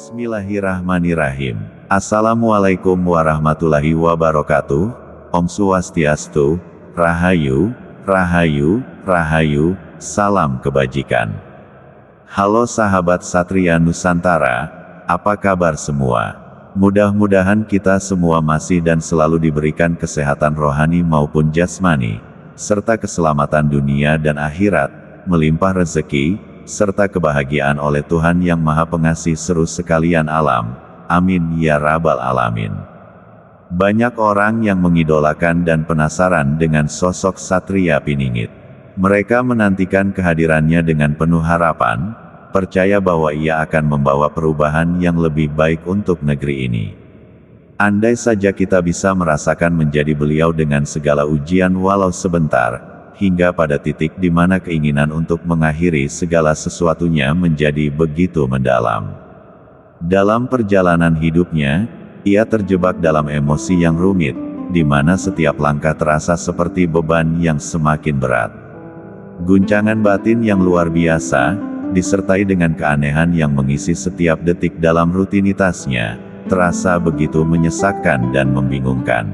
Bismillahirrahmanirrahim. Assalamualaikum warahmatullahi wabarakatuh. Om Swastiastu, Rahayu, Rahayu, Rahayu, salam kebajikan. Halo sahabat Satria Nusantara, apa kabar semua? Mudah-mudahan kita semua masih dan selalu diberikan kesehatan rohani maupun jasmani, serta keselamatan dunia dan akhirat, melimpah rezeki, serta kebahagiaan oleh Tuhan yang Maha Pengasih seru sekalian alam. Amin ya Rabbal Alamin. Banyak orang yang mengidolakan dan penasaran dengan sosok Satria Piningit. Mereka menantikan kehadirannya dengan penuh harapan, percaya bahwa ia akan membawa perubahan yang lebih baik untuk negeri ini. Andai saja kita bisa merasakan menjadi beliau dengan segala ujian walau sebentar, hingga pada titik di mana keinginan untuk mengakhiri segala sesuatunya menjadi begitu mendalam. Dalam perjalanan hidupnya, ia terjebak dalam emosi yang rumit, di mana setiap langkah terasa seperti beban yang semakin berat. Guncangan batin yang luar biasa, disertai dengan keanehan yang mengisi setiap detik dalam rutinitasnya, terasa begitu menyesakkan dan membingungkan.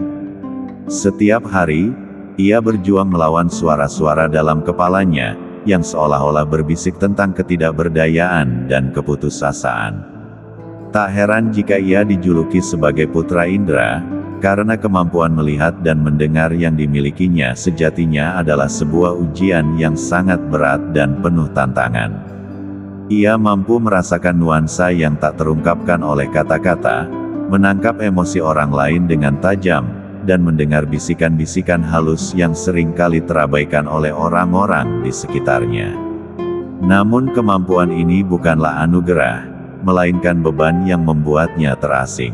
Setiap hari, ia berjuang melawan suara-suara dalam kepalanya, yang seolah-olah berbisik tentang ketidakberdayaan dan keputusasaan. Tak heran jika ia dijuluki sebagai Putra Indra, karena kemampuan melihat dan mendengar yang dimilikinya sejatinya adalah sebuah ujian yang sangat berat dan penuh tantangan. Ia mampu merasakan nuansa yang tak terungkapkan oleh kata-kata, menangkap emosi orang lain dengan tajam, dan mendengar bisikan-bisikan halus yang sering kali terabaikan oleh orang-orang di sekitarnya. Namun kemampuan ini bukanlah anugerah, melainkan beban yang membuatnya terasing.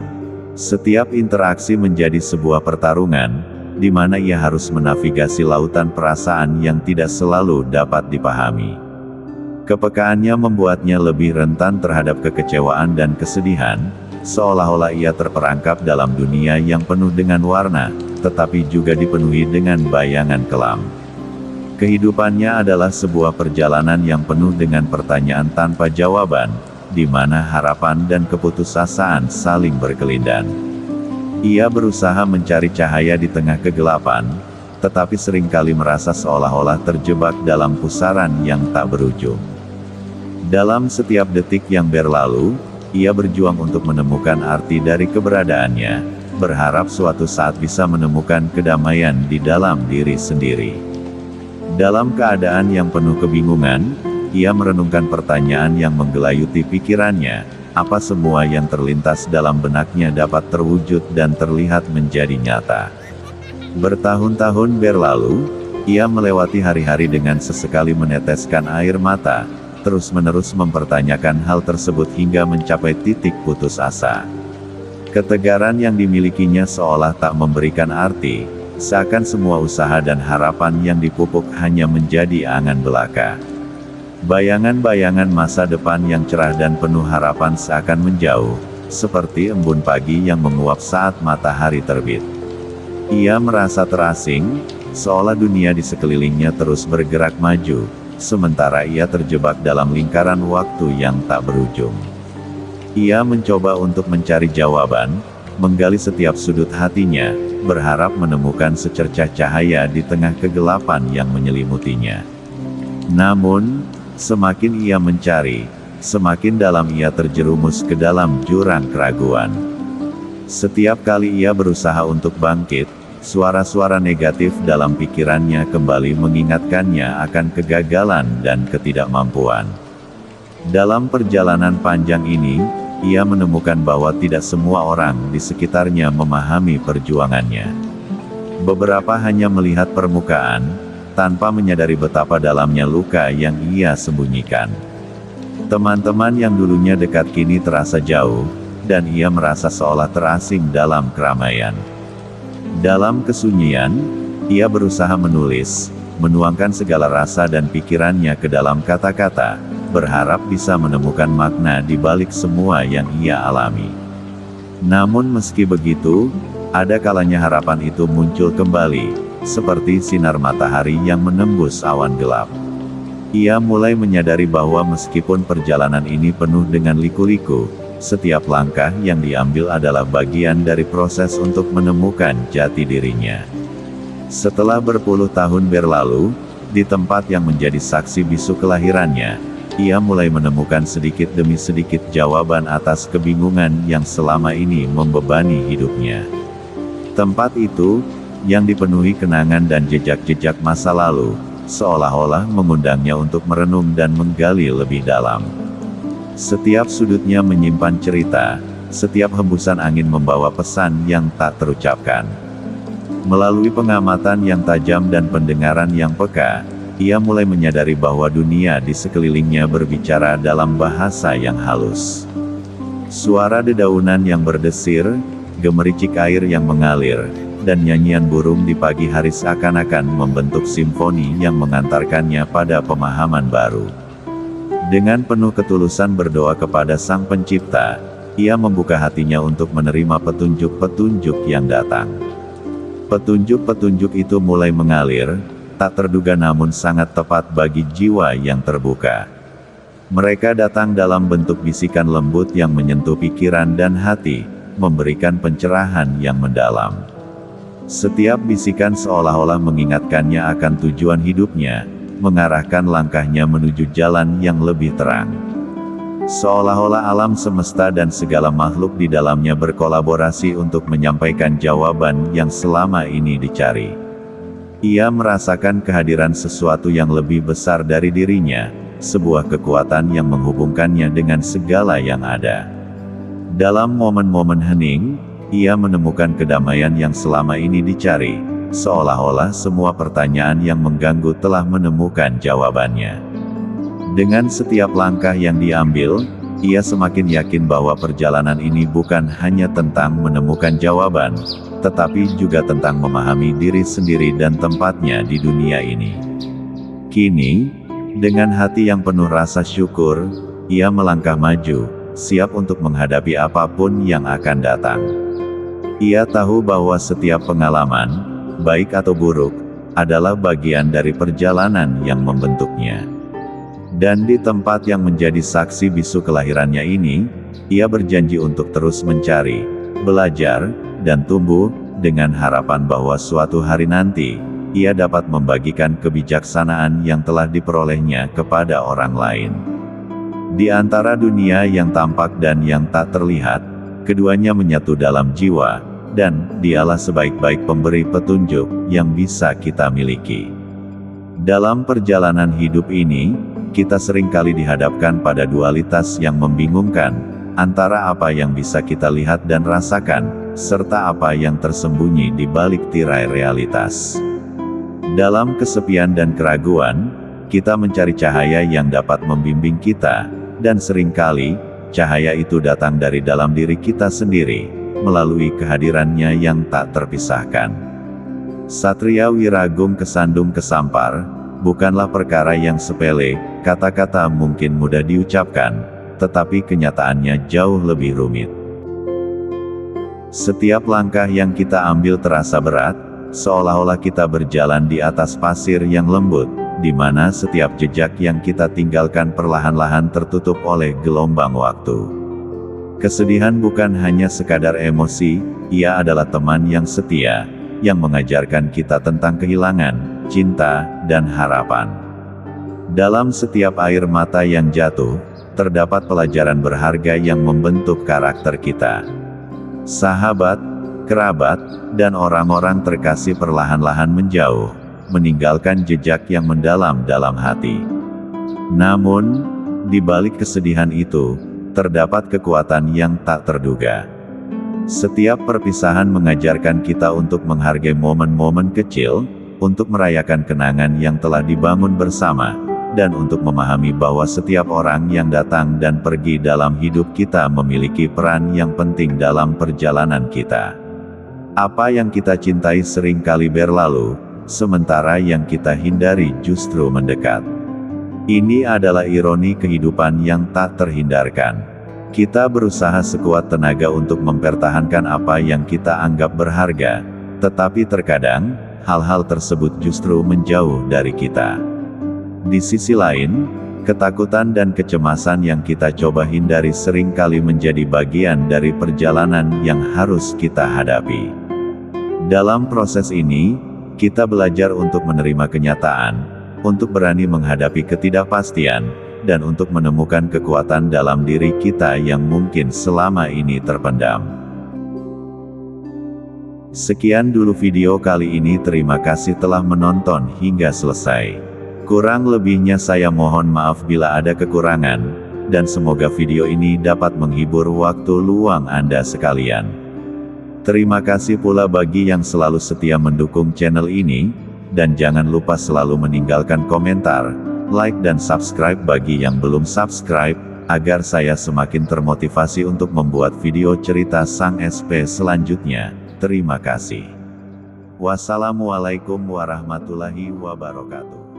Setiap interaksi menjadi sebuah pertarungan, di mana ia harus menavigasi lautan perasaan yang tidak selalu dapat dipahami. Kepekaannya membuatnya lebih rentan terhadap kekecewaan dan kesedihan, seolah-olah ia terperangkap dalam dunia yang penuh dengan warna, tetapi juga dipenuhi dengan bayangan kelam. Kehidupannya adalah sebuah perjalanan yang penuh dengan pertanyaan tanpa jawaban, di mana harapan dan keputusasaan saling berkelindan. Ia berusaha mencari cahaya di tengah kegelapan, tetapi seringkali merasa seolah-olah terjebak dalam pusaran yang tak berujung. Dalam setiap detik yang berlalu, ia berjuang untuk menemukan arti dari keberadaannya, berharap suatu saat bisa menemukan kedamaian di dalam diri sendiri. Dalam keadaan yang penuh kebingungan, ia merenungkan pertanyaan yang menggelayuti pikirannya, apa semua yang terlintas dalam benaknya dapat terwujud dan terlihat menjadi nyata. Bertahun-tahun berlalu, ia melewati hari-hari dengan sesekali meneteskan air mata, terus-menerus mempertanyakan hal tersebut hingga mencapai titik putus asa. Ketegaran yang dimilikinya seolah tak memberikan arti, seakan semua usaha dan harapan yang dipupuk hanya menjadi angan belaka. Bayangan-bayangan masa depan yang cerah dan penuh harapan seakan menjauh, seperti embun pagi yang menguap saat matahari terbit. Ia merasa terasing, seolah dunia di sekelilingnya terus bergerak maju, sementara ia terjebak dalam lingkaran waktu yang tak berujung. Ia mencoba untuk mencari jawaban, menggali setiap sudut hatinya, berharap menemukan secercah cahaya di tengah kegelapan yang menyelimutinya. Namun, semakin ia mencari, semakin dalam ia terjerumus ke dalam jurang keraguan. Setiap kali ia berusaha untuk bangkit, suara-suara negatif dalam pikirannya kembali mengingatkannya akan kegagalan dan ketidakmampuan. Dalam perjalanan panjang ini, ia menemukan bahwa tidak semua orang di sekitarnya memahami perjuangannya. Beberapa hanya melihat permukaan, tanpa menyadari betapa dalamnya luka yang ia sembunyikan. Teman-teman yang dulunya dekat kini terasa jauh, dan ia merasa seolah terasing dalam keramaian. Dalam kesunyian, ia berusaha menulis, menuangkan segala rasa dan pikirannya ke dalam kata-kata, berharap bisa menemukan makna di balik semua yang ia alami. Namun meski begitu, ada kalanya harapan itu muncul kembali, seperti sinar matahari yang menembus awan gelap. Ia mulai menyadari bahwa meskipun perjalanan ini penuh dengan liku-liku, setiap langkah yang diambil adalah bagian dari proses untuk menemukan jati dirinya. Setelah berpuluh tahun berlalu, di tempat yang menjadi saksi bisu kelahirannya, ia mulai menemukan sedikit demi sedikit jawaban atas kebingungan yang selama ini membebani hidupnya. Tempat itu, yang dipenuhi kenangan dan jejak-jejak masa lalu, seolah-olah mengundangnya untuk merenung dan menggali lebih dalam. Setiap sudutnya menyimpan cerita, setiap hembusan angin membawa pesan yang tak terucapkan. Melalui pengamatan yang tajam dan pendengaran yang peka, ia mulai menyadari bahwa dunia di sekelilingnya berbicara dalam bahasa yang halus. Suara dedaunan yang berdesir, gemericik air yang mengalir, dan nyanyian burung di pagi hari seakan-akan membentuk simfoni yang mengantarkannya pada pemahaman baru. Dengan penuh ketulusan berdoa kepada Sang Pencipta, ia membuka hatinya untuk menerima petunjuk-petunjuk yang datang. Petunjuk-petunjuk itu mulai mengalir, tak terduga namun sangat tepat bagi jiwa yang terbuka. Mereka datang dalam bentuk bisikan lembut yang menyentuh pikiran dan hati, memberikan pencerahan yang mendalam. Setiap bisikan seolah-olah mengingatkannya akan tujuan hidupnya, mengarahkan langkahnya menuju jalan yang lebih terang. Seolah-olah alam semesta dan segala makhluk di dalamnya berkolaborasi untuk menyampaikan jawaban yang selama ini dicari. Ia merasakan kehadiran sesuatu yang lebih besar dari dirinya, sebuah kekuatan yang menghubungkannya dengan segala yang ada. Dalam momen-momen hening, ia menemukan kedamaian yang selama ini dicari, seolah-olah semua pertanyaan yang mengganggu telah menemukan jawabannya. Dengan setiap langkah yang diambil, ia semakin yakin bahwa perjalanan ini bukan hanya tentang menemukan jawaban, tetapi juga tentang memahami diri sendiri dan tempatnya di dunia ini. Kini, dengan hati yang penuh rasa syukur, ia melangkah maju, siap untuk menghadapi apapun yang akan datang. Ia tahu bahwa setiap pengalaman, baik atau buruk, adalah bagian dari perjalanan yang membentuknya. Dan di tempat yang menjadi saksi bisu kelahirannya ini, ia berjanji untuk terus mencari, belajar, dan tumbuh, dengan harapan bahwa suatu hari nanti, ia dapat membagikan kebijaksanaan yang telah diperolehnya kepada orang lain. Di antara dunia yang tampak dan yang tak terlihat, keduanya menyatu dalam jiwa, dan dialah sebaik-baik pemberi petunjuk yang bisa kita miliki. Dalam perjalanan hidup ini, kita seringkali dihadapkan pada dualitas yang membingungkan, antara apa yang bisa kita lihat dan rasakan, serta apa yang tersembunyi di balik tirai realitas. Dalam kesepian dan keraguan, kita mencari cahaya yang dapat membimbing kita, dan seringkali, cahaya itu datang dari dalam diri kita sendiri, melalui kehadirannya yang tak terpisahkan. Satria Wiragung Kesandung Kesampar, bukanlah perkara yang sepele, kata-kata mungkin mudah diucapkan, tetapi kenyataannya jauh lebih rumit. Setiap langkah yang kita ambil terasa berat, seolah-olah kita berjalan di atas pasir yang lembut, di mana setiap jejak yang kita tinggalkan perlahan-lahan tertutup oleh gelombang waktu. Kesedihan bukan hanya sekadar emosi, ia adalah teman yang setia, yang mengajarkan kita tentang kehilangan, cinta, dan harapan. Dalam setiap air mata yang jatuh, terdapat pelajaran berharga yang membentuk karakter kita. Sahabat, kerabat, dan orang-orang terkasih perlahan-lahan menjauh, meninggalkan jejak yang mendalam dalam hati. Namun, di balik kesedihan itu, terdapat kekuatan yang tak terduga. Setiap perpisahan mengajarkan kita untuk menghargai momen-momen kecil, untuk merayakan kenangan yang telah dibangun bersama, dan untuk memahami bahwa setiap orang yang datang dan pergi dalam hidup kita memiliki peran yang penting dalam perjalanan kita. Apa yang kita cintai seringkali berlalu, sementara yang kita hindari justru mendekat. Ini adalah ironi kehidupan yang tak terhindarkan. Kita berusaha sekuat tenaga untuk mempertahankan apa yang kita anggap berharga, tetapi terkadang, hal-hal tersebut justru menjauh dari kita. Di sisi lain, Ketakutan dan kecemasan yang kita coba hindari seringkali menjadi bagian dari perjalanan yang harus kita hadapi. Dalam proses ini, kita belajar untuk menerima kenyataan, untuk berani menghadapi ketidakpastian, dan untuk menemukan kekuatan dalam diri kita yang mungkin selama ini terpendam. Sekian dulu video kali ini, terima kasih telah menonton hingga selesai. Kurang lebihnya saya mohon maaf bila ada kekurangan, dan semoga video ini dapat menghibur waktu luang Anda sekalian. Terima kasih pula bagi yang selalu setia mendukung channel ini, dan jangan lupa selalu meninggalkan komentar, like dan subscribe bagi yang belum subscribe, agar saya semakin termotivasi untuk membuat video cerita Sang SP selanjutnya. Terima kasih. Wassalamualaikum warahmatullahi wabarakatuh.